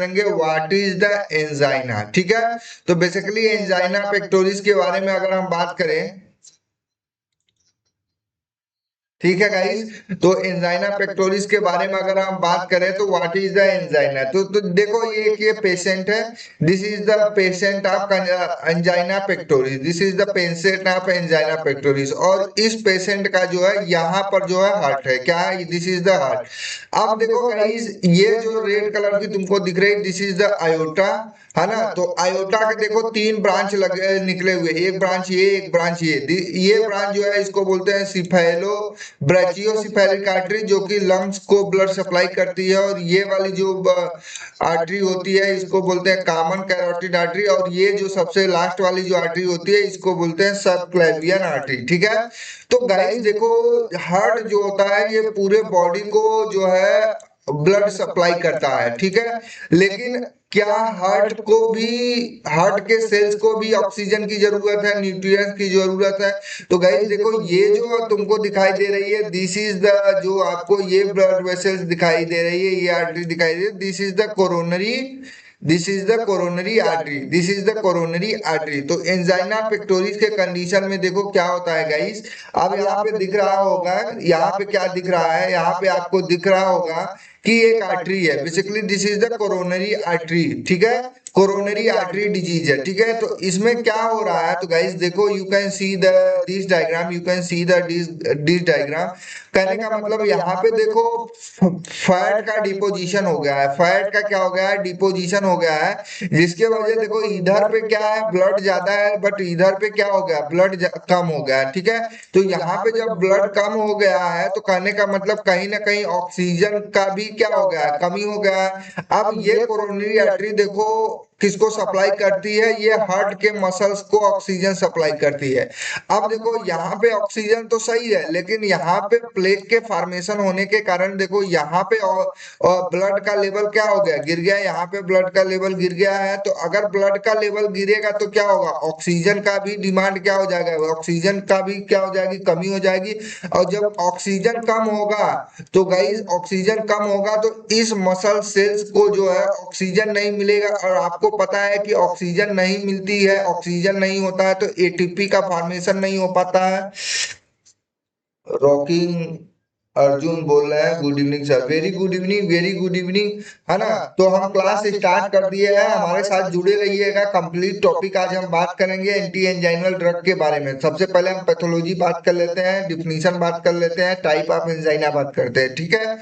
करेंगे what is the angina. ठीक है, तो बेसिकली एंजाइना पेक्टोरिस के बारे में अगर हम बात करें, ठीक है गाइस, तो एंजाइना पेक्टोरिस के बारे में अगर हम बात करें तो व्हाट इज द एंजाइना, तो देखो ये पेशेंट है, this is the patient of angina pectoris, this is the patient of angina pectoris, और इस पेशेंट का जो है यहाँ पर जो है हार्ट है, क्या है, दिस इज द हार्ट। अब देखो गाइस, ये जो रेड कलर की तुमको दिख रही है, दिस इज द आयोटा, है ना। तो आयोटा के देखो तीन ब्रांच लगे निकले हुए, एक ब्रांच ये, एक ब्रांच ये ब्रांच जो है इसको बोलते हैं सिफेलो ब्राचियोसेफेलिक आर्टरी, जो कि लंग्स को ब्लड सप्लाई करती है, और ये वाली जो आर्टरी होती है इसको बोलते हैं कॉमन कैरोटिड आर्टरी, और ये जो सबसे लास्ट वाली जो आर्टरी होती है इसको बोलते हैं सबक्लेवियन आर्टरी। ठीक है, तो गाइस देखो, हार्ट जो होता है ये पूरे बॉडी को जो है ब्लड सप्लाई करता है। ठीक है, लेकिन क्या हार्ट को भी, हार्ट के सेल्स को भी ऑक्सीजन की जरूरत है, न्यूट्रिएंट्स की जरूरत है। तो गाइस देखो, ये जो तुमको दिखाई दे रही है, दिस इज द, जो आपको ये ब्लड वेसल्स दिखाई दे रही है, ये आर्टरी दिखाई दे रही है, this is the coronary, this is the coronary artery, this is the coronary artery. तो एंजाइना पेक्टोरिस के कंडीशन में देखो क्या होता है गाइस, अब यहाँ पे दिख रहा होगा, यहाँ पे क्या दिख रहा है, यहाँ पे आपको दिख रहा होगा कि एक आर्टरी है, basically this is the coronary artery. ठीक है, कोरोनरी आर्टरी डिजीज है। ठीक है, तो इसमें क्या हो रहा है, तो गाइस देखो, you can see the this diagram, you can see the this diagram. कहने का मतलब यहाँ पे देखो फैट का डिपोजिशन हो गया है, फैट का क्या हो गया है, डिपोजिशन हो गया है, जिसके वजह देखो इधर पे क्या है, ब्लड ज्यादा है, बट इधर पे क्या हो गया, ब्लड कम हो गया है। ठीक है, तो यहाँ पे जब ब्लड कम हो गया है तो कहने का मतलब कहीं ना कहीं ऑक्सीजन का भी क्या हो गया है, कमी हो गया है। अब ये कोरोनरी आर्टरी देखो किसको सप्लाई करती है, ये हार्ट के मसल्स को ऑक्सीजन सप्लाई करती है। अब देखो यहाँ पे ऑक्सीजन तो सही है, लेकिन यहाँ पे प्लेक के फॉर्मेशन होने के कारण देखो यहाँ पे ब्लड का लेवल क्या हो गया, गिर गया, यहाँ पे ब्लड का लेवल गिर गया है। तो अगर ब्लड का लेवल गिरेगा तो क्या होगा, ऑक्सीजन का भी डिमांड क्या हो जाएगा, ऑक्सीजन का भी क्या हो जाएगी, कमी हो जाएगी। और जब ऑक्सीजन कम होगा, तो गाइस ऑक्सीजन कम होगा तो इस मसल सेल्स को जो है ऑक्सीजन नहीं मिलेगा, और आपको पता है कि ऑक्सीजन नहीं मिलती है, ऑक्सीजन नहीं होता है तो एटीपी का फॉर्मेशन नहीं हो पाता है। रॉकिंग अर्जुन बोल रहे हैं, good evening sir, very good evening, very good evening, है ना। तो हम क्लास स्टार्ट कर दिए हैं, हमारे साथ जुड़े रहिएगा। कंप्लीट टॉपिक आज हम बात करेंगे एंटी एंजाइनल ड्रग के बारे में। सबसे पहले हम पैथोलॉजी बात कर लेते हैं, डिफिनीशन बात कर लेते हैं, टाइप ऑफ एंजाइना बात करते हैं। ठीक है,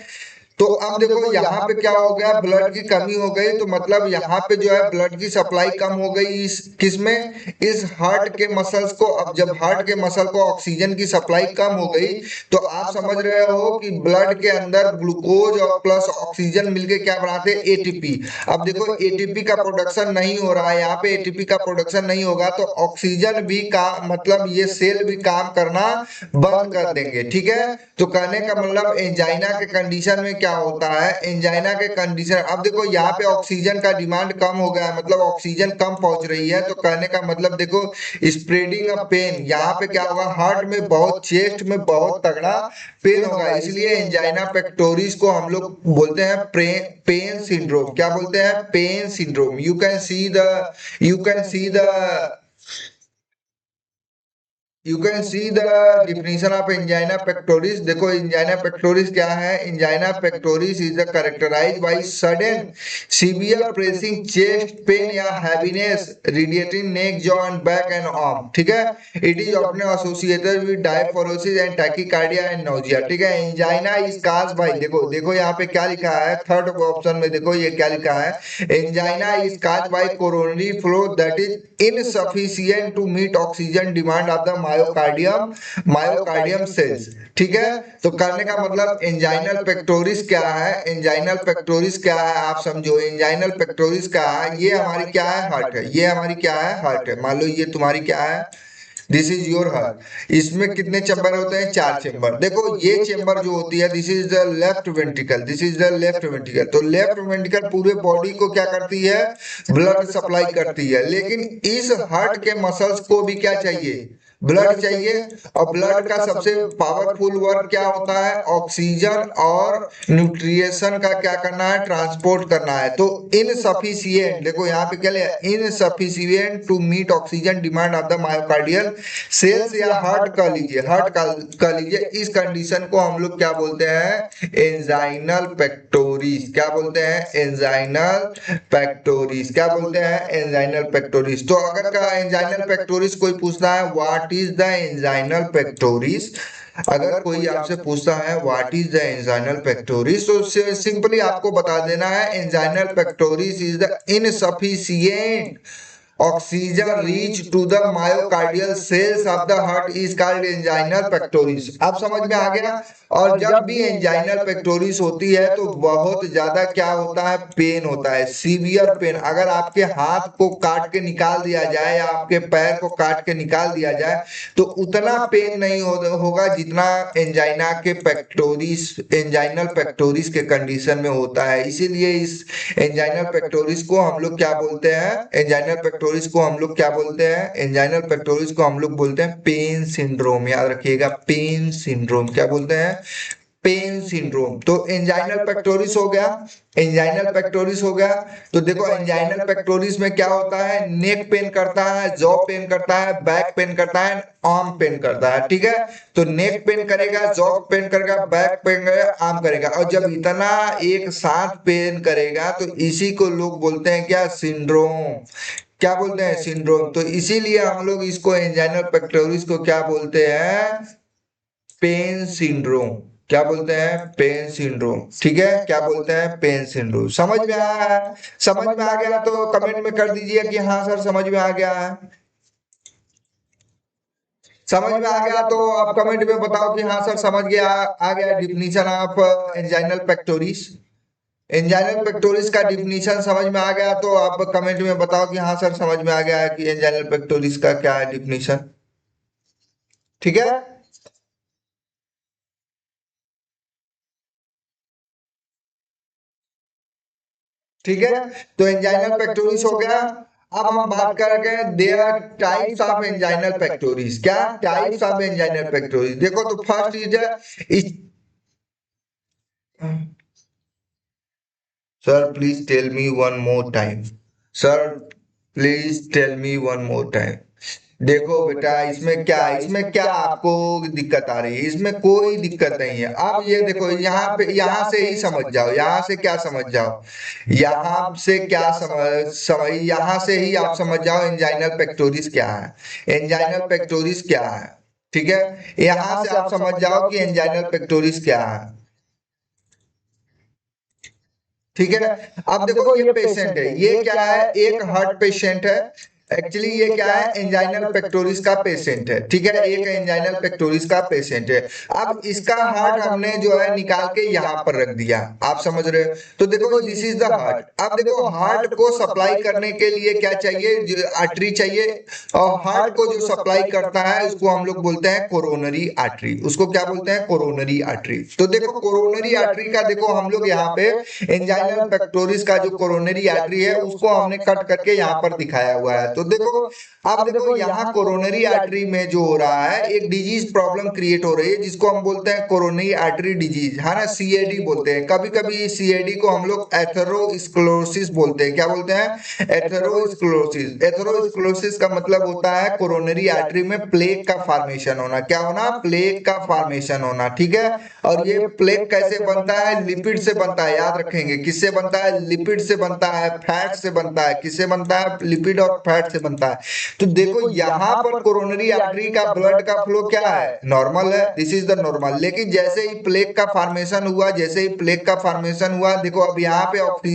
तो अब देखो यहाँ पे क्या हो गया, ब्लड की कमी हो गई, तो मतलब यहाँ पे जो है ब्लड की सप्लाई कम हो गई, इस किसमें, इस हार्ट के मसल्स को। अब जब हार्ट के मसल को ऑक्सीजन की सप्लाई कम हो गई, तो आप समझ रहे हो कि ब्लड के अंदर ग्लूकोज और प्लस ऑक्सीजन मिलके क्या बनाते हैं, एटीपी। अब देखो एटीपी का प्रोडक्शन नहीं हो रहा है, यहाँ पे एटीपी का प्रोडक्शन नहीं होगा तो ऑक्सीजन भी का मतलब ये सेल भी काम करना बंद कर देंगे। ठीक है, तो कहने का मतलब एंजाइना के कंडीशन में क्या होता है, एंजाइना के कंडीशन, अब देखो यहाँ पे ऑक्सीजन का डिमांड कम हो गया है, मतलब ऑक्सीजन कम पहुंच रही है, तो कहने का मतलब देखो स्प्रेडिंग ऑफ पेन, यहाँ पे क्या होगा, हार्ट में बहुत, चेस्ट में बहुत तगड़ा पेन होगा, इसलिए एंजाइना पेक्टोरिस को हम लोग बोलते हैं पेन सिंड्रोम। क्या बोलते हैं, pain syndrome. You can see the, you can see the, you can see the definition of angina pectoris. देखो एंजाइना पेक्टोरिस क्या है, angina pectoris is characterised by sudden severe pressing chest pain या heaviness radiating neck jaw and back and arm. ठीक है, it is often associated with diaphoresis and tachycardia and nausea. ठीक है, angina is caused bye, देखो देखो यहाँ पे क्या लिखा है, थर्ड ऑप्शन में देखो ये क्या लिखा है, angina is caused by coronary flow that is insufficient to meet oxygen demand of the myocardium, myocardium cells. ठीक है, तो करने का मतलब एंजाइनल पेक्टोरिस क्या है, एंजाइनल पेक्टोरिस क्या है आप समझो, एंजाइनल पेक्टोरिस क्या है, ये हमारी क्या है, हार्ट है, ये हमारी क्या है, हार्ट है। मान लो ये तुम्हारी क्या है, दिस इज योर हार्ट। इसमें कितने चैम्बर होते हैं, 4 चैम्बर। देखो ये चैम्बर जो होती है, this is the left ventricle, this is the left ventricle. तो लेफ्ट वेंट्रिकल पूरे बॉडी को क्या करती है, है, ब्लड सप्लाई करती है, लेकिन इस हार्ट के मसल्स को भी क्या चाहिए, ब्लड सप्लाई चाहिए। लेकिन इस हार्ट के मसल्स को भी क्या चाहिए, ब्लड सप्लाई चाहिए। लेकिन इस हार्ट के मसल्स को भी क्या चाहिए, ब्लड सप्लाई चाहिए। लेकिन इस हार्ट के मसल्स को भी क्या चाहिए, ब्लड चाहिए, और ब्लड का सबसे पावरफुल वर्क क्या होता है, ऑक्सीजन और न्यूट्रिएशन का क्या करना है, ट्रांसपोर्ट करना है। तो इनसफिशिएंट, देखो यहाँ पे क्या लिया, insufficient to meet oxygen demand of the myocardial cells, या हार्ट कह लीजिए, हार्ट कह लीजिए, इस कंडीशन को हम लोग क्या बोलते हैं, एंजाइनल पेक्टोरिस। क्या बोलते हैं, एंजाइनल पेक्टोरिस। क्या बोलते हैं, एंजाइनल पेक्टोरिस। तो अगर का एंजाइनल पेक्टोरिस कोई पूछता है, what is the anginal pectoris, अगर कोई आपसे पूछता है what is the anginal pectoris, तो सिंपली आपको बता देना है, anginal pectoris is the insufficient oxygen reach to the myocardial cells of the heart is called anginal pectoris. अब समझ में आ गया। और जब भी एंजाइनल पेक्टोरिस होती है तो बहुत ज्यादा क्या होता है, पेन होता है, सीवियर पेन। अगर आपके हाथ को काट के निकाल दिया जाए या आपके पैर को काट के निकाल दिया जाए तो उतना पेन नहीं होगा जितना एंजाइना के पेक्टोरिस, एंजाइनल पेक्टोरिस के कंडीशन में होता है। इसीलिए इस एंजाइनल पेक्टोरिस को हम लोग क्या बोलते हैं, एंजाइनल पेक्टोरिस को हम लोग क्या बोलते हैं, एंजाइनल पेक्टोरिस को हम लोग बोलते हैं पेन सिंड्रोम। याद रखिएगा, पेन सिंड्रोम। क्या बोलते हैं, पेन सिंड्रोम। तो एंजाइनल पेक्टोरिस हो गया, एंजाइनल पेक्टोरिस हो गया। तो देखो एंजाइनल पेक्टोरिस में क्या होता है, नेक पेन करता है, जॉ पेन करता है, बैक पेन करता है, आर्म पेन करता है। ठीक है, तो नेक पेन करेगा, जॉ पेन करेगा, बैक पेन करेगा, आर्म करेगा। और जब इतना एक साथ पेन करेगा तो इसी को लोग बोलते हैं क्या, सिंड्रोम। क्या बोलते हैं, सिंड्रोम। तो इसीलिए हम लोग इसको एंजाइनल पेक्टोरिस को क्या बोलते हैं, पेन सिंड्रोम। क्या बोलते हैं, पेन सिंड्रोम। ठीक है, क्या बोलते हैं, पेन सिंड्रोम। समझ में आया है, समझ में आ गया तो कमेंट में कर दीजिए कि हाँ सर समझ में आ गया है। समझ में आ गया तो आप कमेंट में बताओ कि हाँ सर समझ गया, आ गया definition of anginal pectoris. Anginal pectoris का डिफिनीशन समझ में आ गया तो आप कमेंट में बताओ कि हाँ सर समझ में आ गया है कि एंजाइनल पेक्टोरिस का क्या है डिफिनीशन। ठीक है, ठीक है। तो एंजाइनल पेक्टोरिस हो गया। अब हम बात करेंगे there are types of anginal pectoris. क्या टाइप्स ऑफ एंजाइनल पेक्टोरिस, देखो तो first is, sir please tell me one more time, sir please tell me one more time. देखो बेटा, इसमें क्या आपको दिक्कत आ रही है, इसमें कोई दिक्कत नहीं है। अब ये देखो, यहाँ पे, यहाँ से ही समझ जाओ, यहाँ से क्या समझ जाओ, यहाँ से क्या समझ यहाँ से ही आप समझ जाओ एंजाइनल पेक्टोरिस क्या है, एंजाइनल पेक्टोरिस क्या है। ठीक है, यहाँ से आप समझ जाओ कि एंजाइनल पेक्टोरिस क्या है। ठीक है, अब देखो ये पेशेंट है, ये क्या है, एक हार्ट पेशेंट है। एक्चुअली ये क्या है, एंजाइनल पेक्टोरिस का पेशेंट है। ठीक है, एक एंजाइनल पेक्टोरिस का पेशेंट है। अब इसका हार्ट हमने जो है निकाल के यहाँ पर रख दिया, आप समझ रहे हो। तो देखो दिस इज द हार्ट। अब देखो हार्ट को सप्लाई करने के लिए क्या चाहिए, आर्टरी चाहिए। और हार्ट को जो सप्लाई करता है उसको हम लोग बोलते हैं कोरोनरी आर्टरी। उसको क्या बोलते हैं, कोरोनरी आर्टरी। तो देखो कोरोनरी आर्टरी का देखो हम लोग यहाँ पे एंजाइनल पेक्टोरिस का जो कोरोनरी आर्टरी है उसको हमने कट करके यहाँ पर दिखाया हुआ है। तो देखो, अब देखो यहाँ कोरोनरी आर्टरी में जो हो रहा है, एक डिजीज प्रॉब्लम क्रिएट हो रही है जिसको हम बोलते हैं कोरोनरी आर्टरी डिजीज, है ना, सीएडी बोलते हैं। कभी कभी सीएडी को हम लोग एथेरोस्क्लेरोसिस बोलते हैं। क्या बोलते हैं, एथेरोस्क्लेरोसिस। एथेरोस्क्लेरोसिस का मतलब होता है कोरोनरी आर्टरी में प्लेक का फॉर्मेशन होना। क्या होना, प्लेक का फॉर्मेशन होना। ठीक है, और ये प्लेक कैसे बनता है, लिपिड से बनता है। याद रखेंगे, किससे बनता है, लिपिड से बनता है, फैट से बनता है। किससे बनता है, लिपिड और फैट से बनता है। तो देखो यहाँ पर कोरोनरी आर्टरी का ब्लड का फ्लो क्या है, नॉर्मल है, दिस इज द नॉर्मल। लेकिन जैसे ही प्लेक का फॉर्मेशन हुआ, जैसे ही प्लेक का फॉर्मेशन हुआ, देखो अब यहाँ पे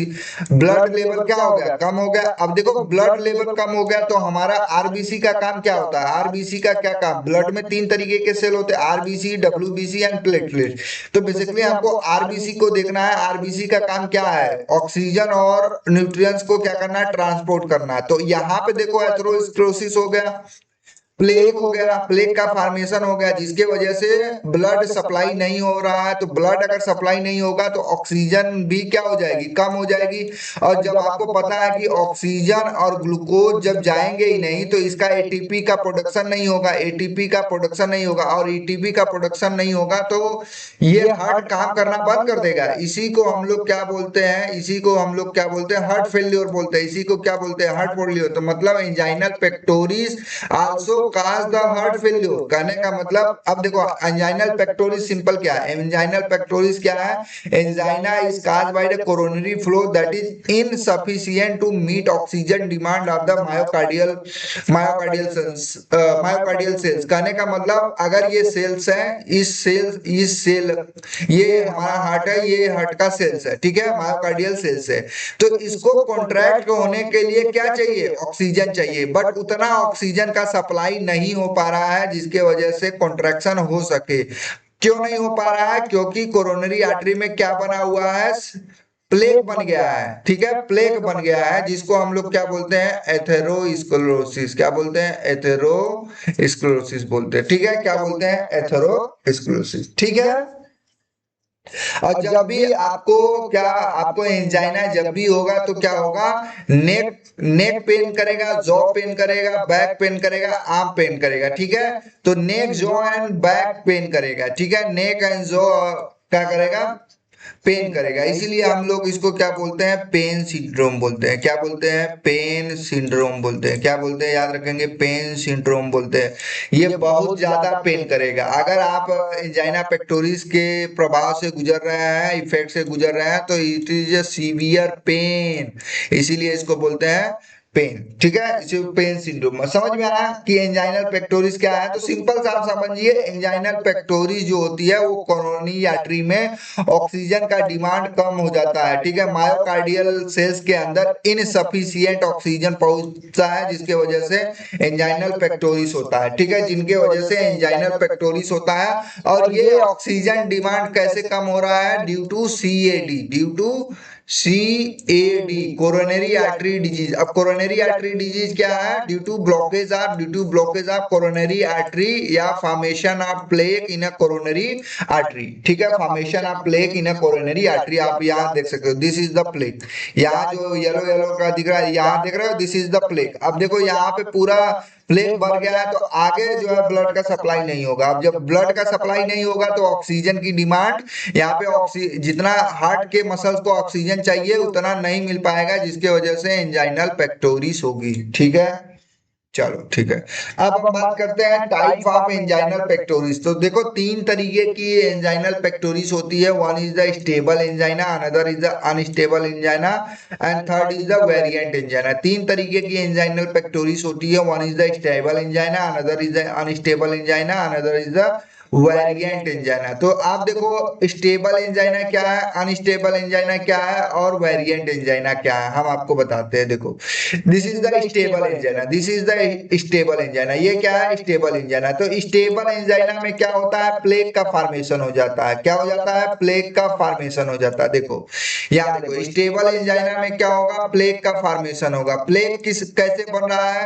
ब्लड लेवल क्या हो गया, कम हो गया। अब देखो ब्लड लेवल कम हो गया तो हमारा आरबीसी का काम क्या होता है, आरबीसी का क्या काम, ब्लड में 3 तरीके के सेल होते हैं, आरबीसी, डब्ल्यूबीसी एंड प्लेटलेट। तो बेसिकली हमको आरबीसी को देखना है। आरबीसी का काम क्या है, ऑक्सीजन और न्यूट्रिएंट्स को क्या करना है, ट्रांसपोर्ट करना है। तो यहाँ पे देखो एथेरोस्क्लेरोसिस हो गया। प्लेग हो गया, प्लेग का फॉर्मेशन हो गया, जिसके वजह से ब्लड सप्लाई नहीं हो रहा है। तो ब्लड अगर सप्लाई नहीं होगा तो ऑक्सीजन भी क्या हो जाएगी, कम हो जाएगी। और जब आपको पता है कि ऑक्सीजन और ग्लूकोज जब जाएंगे ही नहीं तो इसका एटीपी का प्रोडक्शन नहीं होगा, एटीपी का प्रोडक्शन नहीं होगा, और एटीपी का प्रोडक्शन नहीं होगा तो ये हार्ट काम करना बंद कर देगा। इसी को हम लोग क्या बोलते हैं, इसी को हम लोग क्या बोलते हैं, हार्ट फेल्योर बोलते हैं। इसी को क्या बोलते हैं, हार्ट फेल्योर। तो मतलब anginal pectoris also cause the heart failure. कहने का मतलब, अब देखो एंजाइनल पेक्टोरिस सिंपल क्या है, एंजाइनल पेक्टोरिस क्या है, angina is cause by the coronary flow that is insufficient to meet oxygen demand of the myocardial myocardial cells. कहने का मतलब अगर ये सेल्स है, इस सेल ये हमारा हार्ट है, ये हार्ट का सेल्स है, ठीक है, मायोकार्डियल सेल्स है। तो इसको कॉन्ट्रैक्ट होने के लिए क्या चाहिए, ऑक्सीजन चाहिए। बट उतना ऑक्सीजन का सप्लाई नहीं हो पा रहा है जिसके वजह से कॉन्ट्रैक्शन हो सके। क्यों नहीं हो पा रहा है, क्योंकि कोरोनरी आर्टरी में क्या बना हुआ है, प्लेक बन गया है, ठीक है, प्लेक बन गया है, जिसको हम लोग क्या बोलते हैं, एथेरोस्क्लेरोसिस। क्या बोलते हैं, एथेरोस्क्लेरोसिस बोलते हैं, ठीक है, क्या बोलते हैं, एथेरोस्क्लेरोसिस, ठीक है। और जब भी आपको क्या, आपको एंजाइना जब भी होगा तो क्या होगा, नेक पेन करेगा, जॉ पेन करेगा, बैक पेन करेगा, आर्म पेन करेगा, ठीक है। तो नेक, जॉ एंड बैक पेन करेगा, ठीक है, नेक एंड जॉ क्या करेगा, पेन करेगा। इसीलिए हम लोग इसको क्या बोलते हैं, पेन सिंड्रोम बोलते हैं। क्या बोलते हैं, पेन सिंड्रोम बोलते हैं। क्या बोलते हैं, याद रखेंगे, पेन सिंड्रोम बोलते हैं। ये बहुत ज्यादा पेन करेगा। अगर आप एंजाइना पेक्टोरिस के प्रभाव से गुजर रहे हैं, इफेक्ट से गुजर रहे हैं, तो it is a severe pain, इसीलिए इसको बोलते हैं पेन, ठीक है, इसे पेन सिंड्रोम। समझ में आया कि एंजाइनल पेक्टोरिस क्या है। तो सिंपल सा आप समझिए, एंजाइनल पेक्टोरिस जो होती है वो कोरोनरी आर्टरी में ऑक्सीजन का डिमांड कम हो जाता है, ठीक है, मायोकार्डियल सेल्स के अंदर इनसफिशिएंट ऑक्सीजन पहुंचता है, जिसके वजह से एंजाइनल पेक्टोरिस होता है, ठीक है, जिनके वजह से एंजाइनल पेक्टोरिस होता है। और ये ऑक्सीजन डिमांड कैसे कम हो रहा है, due to CAD, due to CAD, coronary artery disease. अब कोरोनरी आर्टरी डिजीज क्या है, due to blockage of coronary artery या formation of plaque in a coronary artery, ठीक है, formation of plaque in a coronary artery. आप यहाँ देख सकते हो, दिस इज द प्लेक। यहाँ जो येलो येलो का दिख रहा है, यहाँ देख रहे हो, दिस इज द प्लेक। अब देखो यहाँ पे पूरा प्लेक भर गया है, तो आगे जो है ब्लड का सप्लाई नहीं होगा। अब जब ब्लड का सप्लाई नहीं होगा तो ऑक्सीजन की डिमांड, यहाँ पे ऑक्सीजन जितना हार्ट के मसल्स को ऑक्सीजन चाहिए उतना नहीं मिल पाएगा, जिसके वजह से एंजाइनल पेक्टोरिस होगी, ठीक है। चलो ठीक है, अब हम बात करते हैं टाइप ऑफ एंजाइनल पेक्टोरिस। तो देखो तीन तरीके की एंजाइनल पेक्टोरिस होती है। One is the stable angina, another is the unstable angina, and third is the variant angina. तीन तरीके की एंजाइनल पेक्टोरिस होती है। One is the stable angina, another is the unstable angina, another is the variant angina. तो आप देखो stable angina क्या है, अनस्टेबल एंजाइना क्या है, और वेरिएंट एंजाइना क्या है, हम आपको बताते हैं। देखो this is the stable angina, this is the stable angina. ये क्या है, स्टेबल एंजाइना। तो स्टेबल एंजाइना में क्या होता है, प्लेक का फॉर्मेशन हो जाता है। क्या हो जाता है, प्लेक का फॉर्मेशन हो जाता है। देखो यहाँ देखो स्टेबल एंजाइना में क्या होगा, प्लेक का फॉर्मेशन होगा। प्लेक कैसे बन रहा है,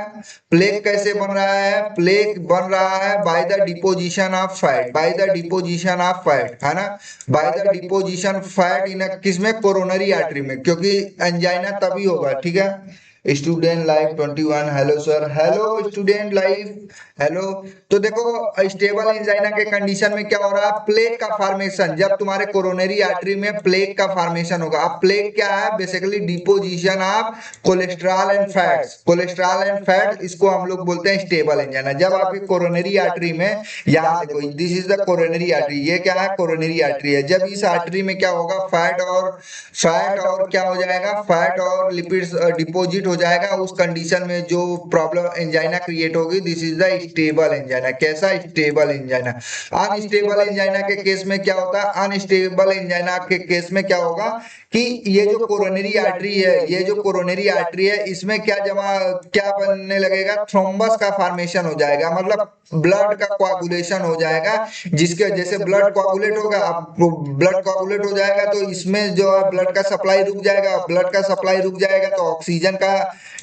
प्लेक कैसे बन रहा है, प्लेक बन रहा है by the deposition of fat, by the deposition of fat, है ना, by the deposition fat in किसमें, कोरोनरी आर्टरी में, क्योंकि एंजाइना तभी होगा, ठीक है। Student life 21, hello sir, hello student life, hello. तो देखो स्टेबल एंजाइना के कंडीशन में क्या हो रहा है, प्लेक का फॉर्मेशन। जब तुम्हारे कोरोनरी आर्टरी में प्लेक का फॉर्मेशन होगा। अब प्लेक क्या है, basically deposition of cholesterol and fats, cholesterol and fat, इसको हम लोग बोलते हैं स्टेबल एंजाइना। जब आपकी कोरोनरी आर्टरी में, यहाँ देखो this is the coronary artery, ये क्या है, कोरोनरी आर्टरी है। जब इस आर्टरी में क्या होगा, फैट और क्या हो जाएगा, फैट और लिपिड्स डिपोजिट हो जाएगा। उस कंडीशन में जो प्रॉब्लम एंजाइना क्रिएट होगी, this is the stable angina. कैसा, स्टेबल एंजाइना। अनस्टेबल एंजाइना के केस में क्या होता है, अनस्टेबल एंजाइना के केस में क्या होगा कि ये जो कोरोनरी आर्टरी है, ये जो कोरोनरी आर्टरी है, इसमें क्या बनने लगेगा, थ्रोम्बस का फॉर्मेशन हो जाएगा। मतलब ब्लड का कोआगुलेशन हो जाएगा, जिसके जैसे ब्लड कोआगुलेट होगा, ब्लड कोआगुलेट हो जाएगा तो इसमें जो है ब्लड का सप्लाई रुक जाएगा। ब्लड का सप्लाई रुक जाएगा तो ऑक्सीजन का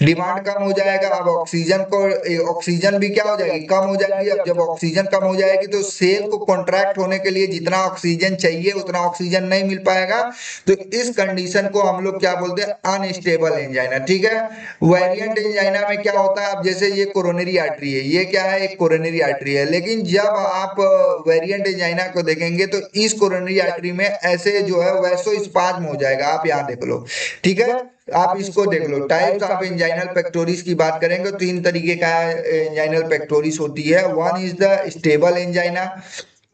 डिमांड कम हो जाएगा। अब ऑक्सीजन भी क्या हो जाएगी, कम हो जाएगी। अब जब ऑक्सीजन कम हो जाएगी तो सेल को कॉन्ट्रैक्ट होने के लिए जितना ऑक्सीजन चाहिए उतना ऑक्सीजन नहीं मिल पाएगा। तो इस कंडीशन को हम लोग क्या बोलते हैं, अनस्टेबल एंजाइना। ठीक है, वेरिएंट एंजाइना में क्या होता है, अब जैसे ये कोरोनरी आर्टरी है, ये क्या है, एक कोरोनरी आर्टरी है, लेकिन जब आप वेरिएंट एंजाइना को देखेंगे तो इस कोरोनरी आर्टरी में ऐसे जो है वैसोस्पाज्म हो जाएगा। आप यहाँ देख लो, ठीक है, आप इसको देख लो। टाइप्स ऑफ एंजाइनल पेक्टोरिस की बात करेंगे तो 3 तरीके का एंजाइनल पेक्टोरिस होती है। One is the stable angina,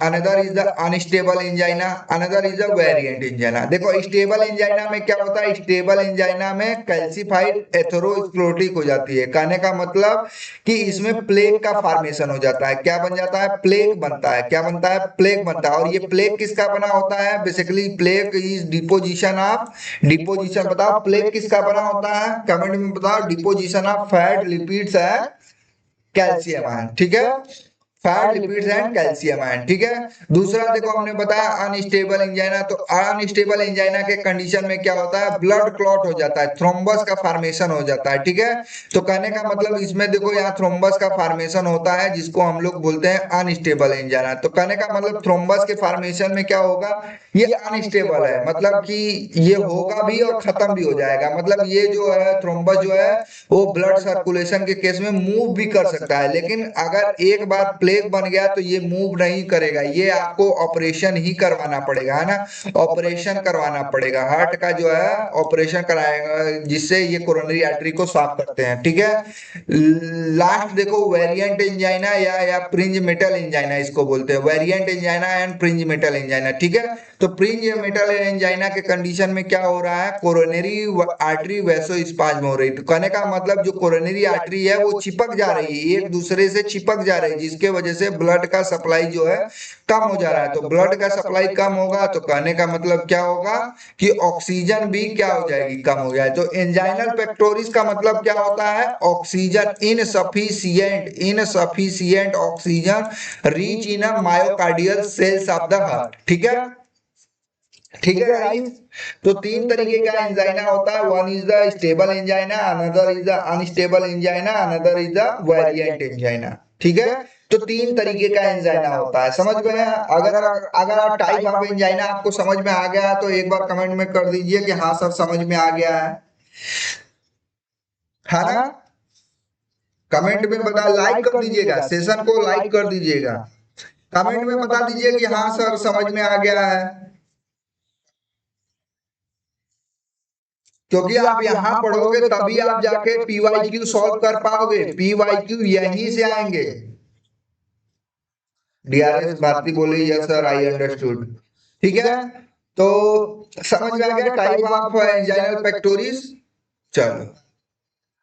another is the unstable angina, another is the variant angina. देखो स्टेबल एंजाइना में क्या होता है, स्टेबल एंजाइना में कैल्सिफाइड एथेरोस्क्लेरोटिक हो जाती है। कहने का मतलब कि इसमें प्लेक का फॉर्मेशन हो जाता है। क्या बन जाता है, प्लेक बनता है। क्या बनता है, प्लेक बनता है। और ये प्लेक किसका बना होता है, basically plaque is deposition of, deposition बताओ प्लेक किसका बना होता है, कमेंट में बताओ। Deposition of fat, lipids and calcium ion. ठीक है, fat, lipids and calcium ion. ठीक है, दूसरा देखो हमने बताया अनस्टेबल एंजाइना। तो अनस्टेबल एंजाइना के कंडीशन में क्या होता है, ब्लड क्लॉट हो जाता है, थ्रोम्बस का फॉर्मेशन हो जाता है। ठीक है, तो कहने का मतलब इसमें देखो यहाँ थ्रोम्बस का फॉर्मेशन होता है जिसको हम लोग बोलते हैं अनस्टेबल एंजाइना। तो कहने का मतलब थ्रोम्बस के फॉर्मेशन में क्या होगा, ये अनस्टेबल है, मतलब कि ये होगा भी और खत्म भी हो जाएगा। मतलब ये जो है थ्रोम्बस जो है वो ब्लड सर्कुलेशन के केस में मूव भी कर सकता है, लेकिन अगर एक बार प्लेग बन गया तो ये मूव नहीं करेगा। ये आपको ऑपरेशन ही करवाना पड़ेगा, है ना, ऑपरेशन करवाना पड़ेगा। हार्ट का जो है ऑपरेशन कराएगा जिससे ये कोरोनरी आर्टरी को साफ करते हैं। ठीक है, लास्ट देखो वेरिएंट एंजाइना या प्रिंज मेटल एंजाइना इसको बोलते हैं, variant angina and Prinzmetal angina. ठीक है, तो प्रिंज मेटल एंजाइना के कंडीशन में क्या हो रहा है, कोरोनरी आर्टरी वैसोस्पाज्म हो रही। तो कहने का मतलब जो कोरोनरी आर्टरी है वो चिपक जा रही है, एक दूसरे से चिपक जा रही है, जिसके वजह से ब्लड का सप्लाई जो है कम हो जा रहा है। तो ब्लड का सप्लाई कम होगा तो कहने का मतलब क्या होगा कि ऑक्सीजन भी क्या हो जाएगी, कम हो जाए। तो एंजाइनल पेक्टोरिस का मतलब क्या होता है, oxygen insufficient oxygen reach in myocardial cells of the heart. ठीक है, ठीक है गाइस। तो 3 तरीके का एंजाइना होता है, one is the stable angina, another is the unstable angina, another is the variant angina. ठीक है, तो 3 तरीके का एंजाइना होता है, समझ गए। अगर अगर आप टाइप ऑफ एंजाइना आपको समझ में आ गया तो एक बार कमेंट में कर दीजिए कि हाँ सर समझ में आ गया है ना। कमेंट में बता, लाइक कर दीजिएगा, सेशन को लाइक कर दीजिएगा, कमेंट में बता दीजिए कि हाँ सर समझ में आ गया है, क्योंकि आप यहाँ पढ़ोगे तभी आप जाके पीवाईक्यू सॉल्व कर पाओगे। पीवाईक्यू यहीं से आएंगे। डीआरएस भारती बोली यस सर आई अंडरस्टूड। ठीक है, तो समझ में आ गया टाइप ऑफ एंजाइनल पेक्टोरिस। चलो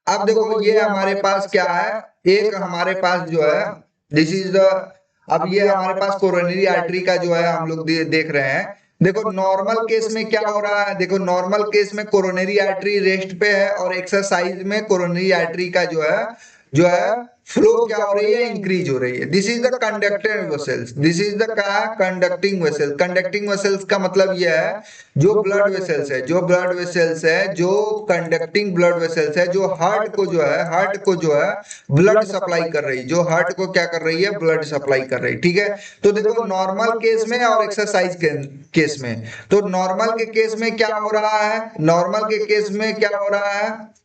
अब देखो ये हमारे पास क्या है, एक हमारे पास जो है दिस इज द, अब ये हमारे पास कोरोनरी आर्टरी का जो है हम लोग देख रहे हैं। देखो नॉर्मल केस में क्या हो रहा है, देखो नॉर्मल केस में कोरोनरी आर्टरी रेस्ट पे है और एक्सरसाइज में कोरोनरी आर्टरी का जो है फ्लो क्या हो रही है, इंक्रीज हो रही है। This is the conducting vessels, this is the क्या, कंडक्टिंग वेसल्स। कंडक्टिंग वेसल्स का मतलब यह है जो ब्लड वेसल्स है, जो ब्लड वेसल्स है, जो कंडक्टिंग ब्लड वेसल्स है, जो हार्ट को जो है ब्लड सप्लाई कर रही, जो हार्ट को क्या कर रही है, ब्लड सप्लाई कर रही। ठीक है, तो देखो नॉर्मल केस में और एक्सरसाइज के केस में, तो नॉर्मल के केस में क्या हो रहा है, नॉर्मल के केस में क्या हो रहा है,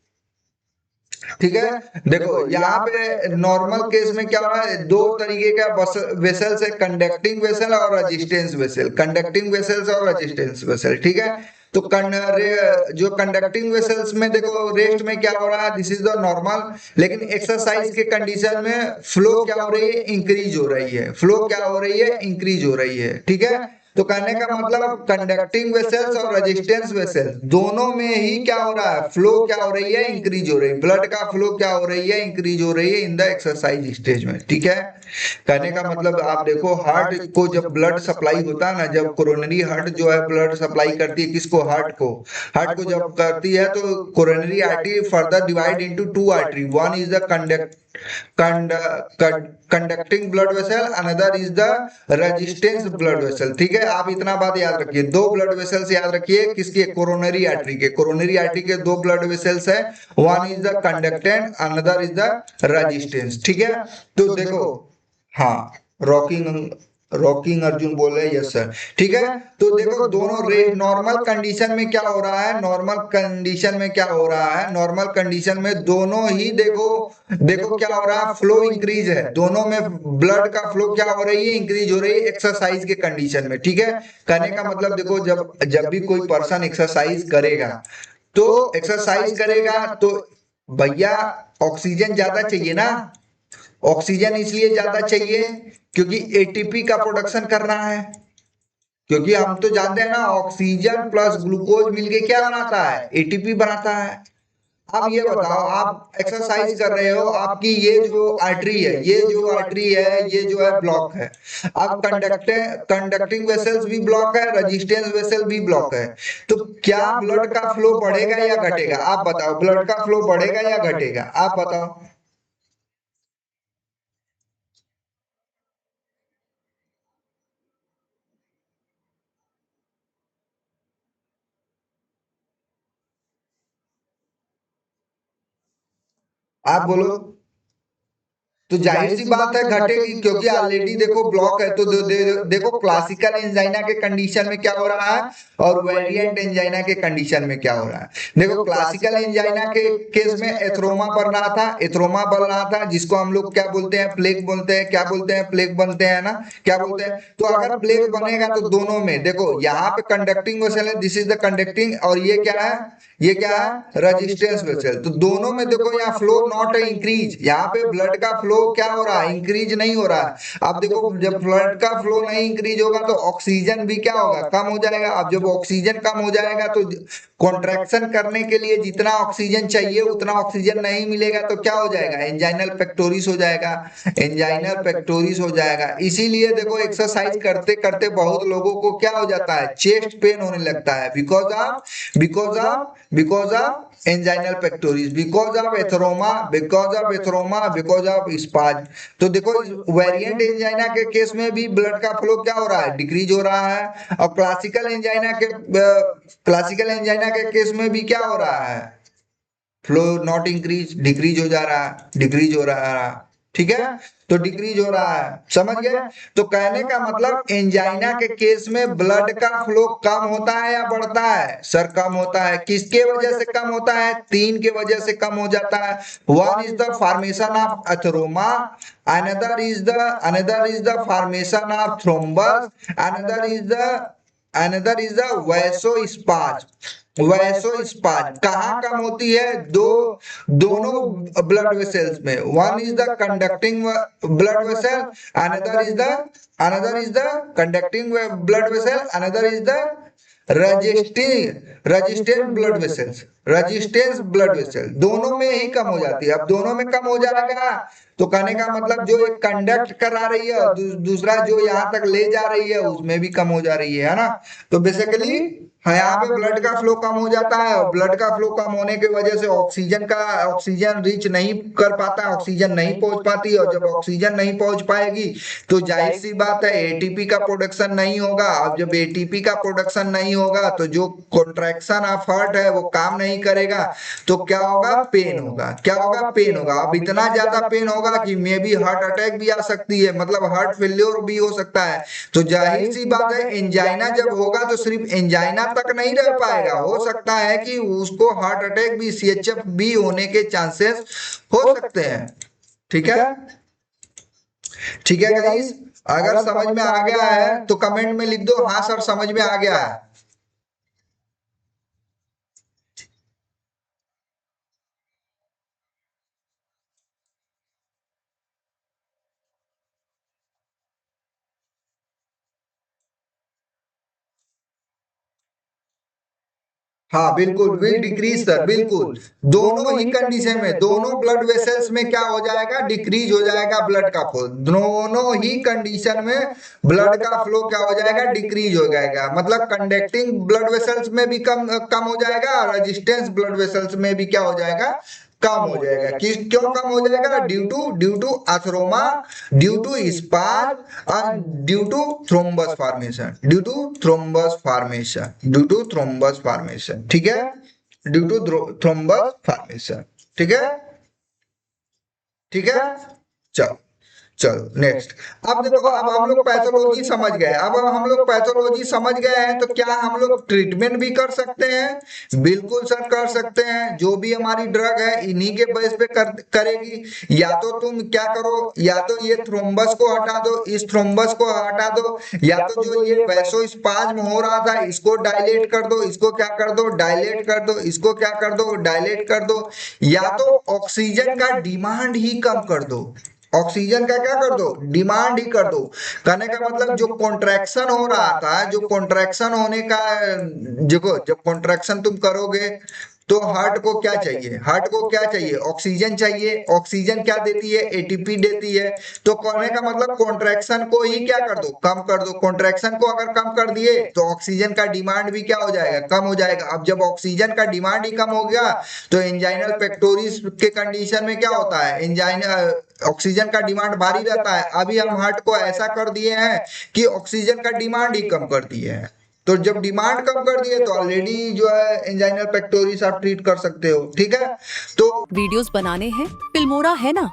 ठीक है। देखो यहाँ पे नॉर्मल केस में क्या हो रहा है, 2 तरीके का वेसल्स है, कंडक्टिंग वेसल और रेजिस्टेंस वेसल, कंडक्टिंग वेसल्स और रेजिस्टेंस वेसल। ठीक है, तो जो कंडक्टिंग वेसल्स में देखो रेस्ट में क्या हो रहा है, दिस इज द नॉर्मल, लेकिन एक्सरसाइज के कंडीशन में फ्लो क्या हो रही है, इंक्रीज हो रही है, फ्लो क्या हो रही है, इंक्रीज हो रही है। ठीक है, तो कहने का मतलब कंडक्टिंग वेसल्स और रेजिस्टेंस वेसल्स दोनों में ही क्या हो रहा है, फ्लो क्या हो रही है, इंक्रीज हो रही है, ब्लड का फ्लो क्या हो रही है, इंक्रीज हो रही है इन द एक्सरसाइज स्टेज में। ठीक है, कहने का मतलब आप देखो हार्ट को जब ब्लड सप्लाई होता है ना, जब कोरोनरी हार्ट जो है ब्लड सप्लाई करती है किसको, हार्ट को जब करती है तो coronary artery further divide into 2 artery, one is the conducting blood vessel, another is the resistance blood vessel। ठीक है, है, आप इतना बात याद रखिए, दो ब्लड वेसल्स याद रखिए, किसके, कोरोनरी आर्टरी के, कोरोनरी आर्टरी के दो ब्लड वेसल्स है, one is the conductant, another is the resistance, ठीक है। तो देखो, हाँ, रॉकिंग रॉकिंग अर्जुन बोल रहे हैं, यस सर, ठीक है। तो देखो दोनों नॉर्मल कंडीशन में क्या हो रहा है, नॉर्मल कंडीशन में क्या हो रहा है, नॉर्मल कंडीशन में दोनों ही देखो, देखो क्या हो रहा है, फ्लो इंक्रीज है, दोनों में ब्लड का फ्लो क्या हो रही है, इंक्रीज हो रही है एक्सरसाइज के कंडीशन में, ठीक है। कहने का मतलब देखो, जब जब भी कोई पर्सन एक्सरसाइज करेगा, तो एक्सरसाइज करेगा तो भैया ऑक्सीजन ज्यादा चाहिए ना, ऑक्सीजन इसलिए ज्यादा चाहिए क्योंकि एटीपी का प्रोडक्शन करना है, क्योंकि हम तो जानते हैं ना, ऑक्सीजन प्लस ग्लूकोज मिलके क्या बनाता है, एटीपी बनाता है। अब ये बताओ, आप एक्सरसाइज कर रहे हो, आपकी ये जो आर्टरी है, ये जो आर्टरी है, ये जो है ब्लॉक है, अब कंडक्टिंग वेसल्स भी ब्लॉक है, रेजिस्टेंस वेसल भी ब्लॉक है, तो क्या ब्लड का फ्लो बढ़ेगा या घटेगा, आप बताओ, ब्लड का फ्लो बढ़ेगा या घटेगा, आप बताओ। आप बोलो। तो जाहिर सी बात है घटेगी, क्योंकि ऑलरेडी देखो ब्लॉक है, तो देखो क्लासिकल एंजाइना के कंडीशन में क्या हो रहा है और वेरिएंट एंजाइना के कंडीशन में क्या हो रहा है। देखो क्लासिकल एंजाइना के केस में एथ्रोमा बढ़ रहा था, एथ्रोमा बढ़ रहा था, जिसको हम लोग क्या बोलते हैं, प्लेग बोलते हैं, क्या बोलते हैं, प्लेग बनते हैं ना, क्या बोलते हैं। तो अगर प्लेग बनेगा तो दोनों में देखो, यहाँ पे कंडक्टिंग वेसल है, दिस इज द कंडक्टिंग, और ये क्या है, ये क्या है, रेजिस्टेंस वेसल। तो दोनों में देखो यहाँ फ्लो नॉट इंक्रीज, यहाँ पे ब्लड का फ्लो क्या हो रहा है, इंक्रीज नहीं हो रहा है। अब देखो जब ब्लड का फ्लो नहीं इंक्रीज होगा तो ऑक्सीजन भी क्या होगा, कम हो जाएगा। अब जब ऑक्सीजन कम हो जाएगा तो कॉन्ट्रैक्शन करने के लिए जितना ऑक्सीजन चाहिए उतना ऑक्सीजन नहीं मिलेगा, तो क्या हो जाएगा, एंजाइनल पेक्टोरिस हो जाएगा, एंजाइनल पेक्टोरिस हो जाएगा। इसीलिए देखो एक्सरसाइज करते करते बहुत लोगों को क्या हो जाता है, चेस्ट पेन होने लगता है, because of anginal pectoris, because of atheroma, because of spasm. तो देखो वेरिएंट एंजाइना के केस में भी ब्लड का फ्लो क्या हो रहा है, डिक्रीज हो रहा है, और क्लासिकल एंजाइना के केस में भी क्या हो रहा है, फ्लो नॉट इंक्रीज, डिक्रीज हो जा रहा है, डिक्रीज हो रहा है, ठीक है। तो डिक्रीज हो रहा है, समझ गए। तो कहने का मतलब एंजाइना के केस में ब्लड का फ्लो कम होता है या बढ़ता है, सर कम होता है। किसके वजह से कम होता है, तीन के वजह से कम हो जाता है। One is the formation of atheroma, another is the formation of thrombus, another is the vasospasm. Vasospasm कहाँ कम होती है, दोनों ब्लड वेसल्स में। One is the conducting blood vessel, another is the conducting blood vessel, another is the resistance blood vessels, resistance blood vessel, दोनों में ही कम हो जाती है। अब दोनों में कम हो जाएगा तो कहने का मतलब जो एक कंडक्ट करा रही है और दूसरा जो यहाँ तक ले जा रही है उसमें भी कम हो जा रही है ना। तो बेसिकली हाँ, यहाँ पे ब्लड का फ्लो कम हो जाता है, और ब्लड का फ्लो कम होने की वजह से ऑक्सीजन रीच नहीं कर पाता, ऑक्सीजन नहीं पहुंच पाती, और जब ऑक्सीजन नहीं पहुंच पाएगी तो जाहिर सी बात है एटीपी का प्रोडक्शन नहीं होगा। अब जब एटीपी का प्रोडक्शन नहीं होगा तो जो कॉन्ट्रैक्शन ऑफ हार्ट है वो काम नहीं करेगा, तो क्या होगा, पेन होगा, क्या होगा, पेन होगा। अब इतना ज्यादा पेन होगा कि मे बी हार्ट अटैक भी आ सकती है, मतलब हार्ट फेल्योर भी हो सकता है। तो जाहिर सी बात है एंजाइना जब होगा तो सिर्फ एंजाइना तक नहीं रह पाएगा, हो सकता है कि उसको हार्ट अटैक भी, सीएचएफ भी होने के चांसेस हो सकते हैं, ठीक है। ठीक है गाइस, अगर समझ में आ गया है तो कमेंट में लिख दो, हाँ सर समझ में आ गया है। हाँ बिल्कुल, विल डिक्रीज सर, बिल्कुल। दोनों ही कंडीशन में, दोनों ब्लड वेसल्स में क्या हो जाएगा, डिक्रीज हो जाएगा ब्लड का फ्लो। दोनों ही कंडीशन में ब्लड का फ्लो क्या हो जाएगा, डिक्रीज हो जाएगा। मतलब कंडक्टिंग ब्लड वेसल्स में भी कम कम हो जाएगा, और रेजिस्टेंस ब्लड वेसल्स में भी क्या हो जाएगा, कम हो जाएगा। किस क्यों कम हो जाएगा? Due to atheroma, due to spasm और due to thrombus formation, due to thrombus formation, due to thrombus formation, ठीक है, ड्यू टू थ्रोम्बस फॉर्मेशन, ठीक है, ठीक है। चलो चलो नेक्स्ट। अब देखो, अब हम लोग पैथोलॉजी समझ गए। अब हम लोग पैथोलॉजी समझ गए हैं तो क्या हम लोग ट्रीटमेंट भी कर सकते हैं? बिल्कुल सर कर सकते हैं। जो भी हमारी ड्रग है इन्हीं के बेस पे करेगी। या तो तुम क्या करो, या तो ये थ्रोम्बस को हटा दो, इस थ्रोम्बस को हटा दो, या तो जो ये वैसोस्पाज्म हो रहा था इसको डायलेट कर दो, इसको क्या कर दो, डायलेट कर दो, इसको क्या कर दो, डायलेट कर दो, या तो ऑक्सीजन का डिमांड ही कम कर दो, ऑक्सीजन का क्या कर दो, डिमांड ही कर दो। कहने का मतलब जो कॉन्ट्रैक्शन हो रहा था, जो कॉन्ट्रैक्शन होने का, देखो जब कॉन्ट्रैक्शन तुम करोगे तो हार्ट को क्या चाहिए, हार्ट को क्या चाहिए, ऑक्सीजन चाहिए। ऑक्सीजन क्या देती है, एटीपी देती है। तो कहने का मतलब कॉन्ट्रैक्शन को ही क्या कर दो, कम कर दो। कॉन्ट्रैक्शन को अगर कम कर दिए तो ऑक्सीजन का डिमांड भी क्या हो जाएगा, कम हो जाएगा। अब जब ऑक्सीजन का डिमांड ही कम हो गया तो एंजाइनल पेक्टोरिस के कंडीशन में क्या होता है, एंजाइन ऑक्सीजन का डिमांड भारी रहता है। अभी हम हार्ट को ऐसा कर दिए हैं कि ऑक्सीजन का डिमांड ही कम कर दिए हैं। तो जब डिमांड कम कर दिए तो ऑलरेडी जो है एंजाइनल पेक्टोरिस आप ट्रीट कर सकते हो, ठीक है। तो वीडियोस बनाने हैं, फिल्मोरा है ना।